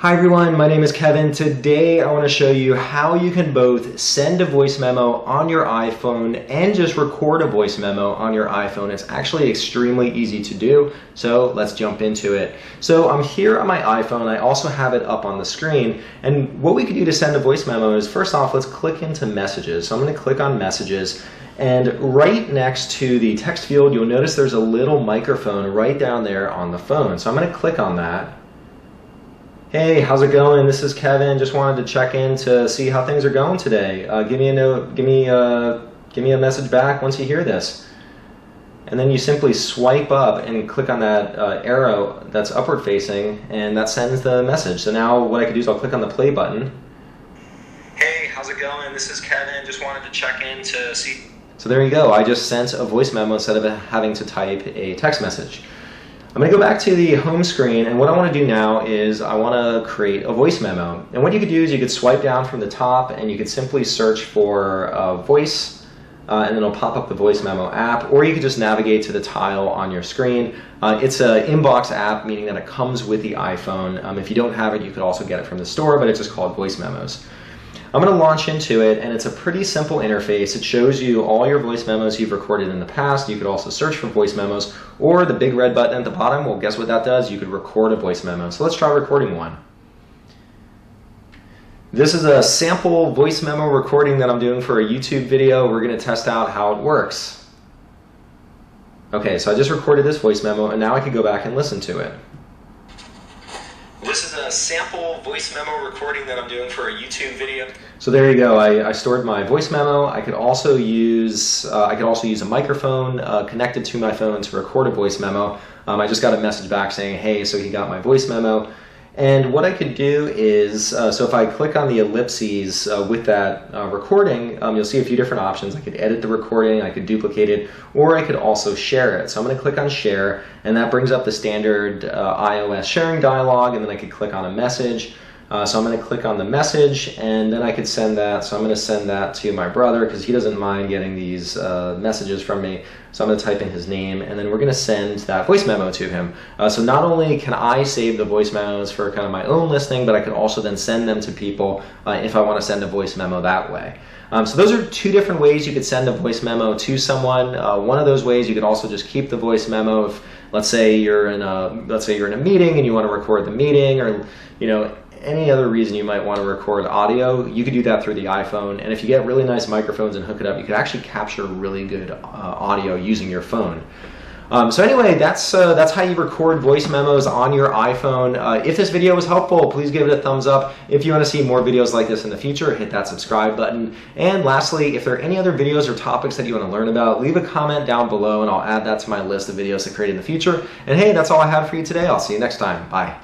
Hi everyone, my name is Kevin. Today I want to show you how you can both send a voice memo on your iPhone and just record a voice memo on your iPhone. It's actually extremely easy to do, so let's jump into it. So I'm here on my iPhone. I also have it up on the screen, and what we could do to send a voice memo is, first off, let's click into Messages. So I'm going to click on Messages, and right next to the text field you'll notice there's a little microphone right down there on the phone. So I'm going to click on that. Hey, how's it going? This is Kevin. Just wanted to check in to see how things are going today. Give me a note. Give me a message back once you hear this. And then you simply swipe up and click on that arrow that's upward facing, and that sends the message. So now what I can do is I'll click on the play button. Hey, how's it going? This is Kevin. Just wanted to check in to see. So there you go. I just sent a voice memo instead of having to type a text message. I'm going to go back to the home screen, and what I want to do now is I want to create a voice memo. And what you could do is you could swipe down from the top and you could simply search for voice, and then it'll pop up the voice memo app, or you could just navigate to the tile on your screen. It's an inbox app, meaning that it comes with the iPhone. If you don't have it, you could also get it from the store, but it's just called Voice Memos. I'm going to launch into it, and it's a pretty simple interface. It shows you all your voice memos you've recorded in the past. You could also search for voice memos, or the big red button at the bottom, well, guess what that does? You could record a voice memo. So let's try recording one. This is a sample voice memo recording that I'm doing for a YouTube video. We're going to test out how it works. Okay, so I just recorded this voice memo, and now I can go back and listen to it. This is a sample voice memo recording that I'm doing for a YouTube video. So there you go. I stored my voice memo. I could also use a microphone connected to my phone to record a voice memo. I just got a message back saying, hey, so he got my voice memo. And what I could do is, so if I click on the ellipses with that recording, you'll see a few different options. I could edit the recording, I could duplicate it, or I could also share it. So I'm going to click on share, and that brings up the standard iOS sharing dialog, and then I could click on a message. So I'm going to click on the message, and then I could send that. So I'm going to send that to my brother because he doesn't mind getting these messages from me. So I'm going to type in his name, and then we're going to send that voice memo to him. So not only can I save the voice memos for kind of my own listening, but I can also then send them to people if I want to send a voice memo that way. So those are two different ways you could send a voice memo to someone. One of those ways, you could also just keep the voice memo. If let's say you're in a meeting and you want to record the meeting, or any other reason you might want to record audio, you could do that through the iPhone. And if you get really nice microphones and hook it up, you could actually capture really good audio using your phone. So anyway, that's how you record voice memos on your iPhone. If this video was helpful, please give it a thumbs up. If you want to see more videos like this in the future, hit that subscribe button. And lastly, if there are any other videos or topics that you want to learn about, leave a comment down below and I'll add that to my list of videos to create in the future. And hey, that's all I have for you today. I'll see you next time. Bye.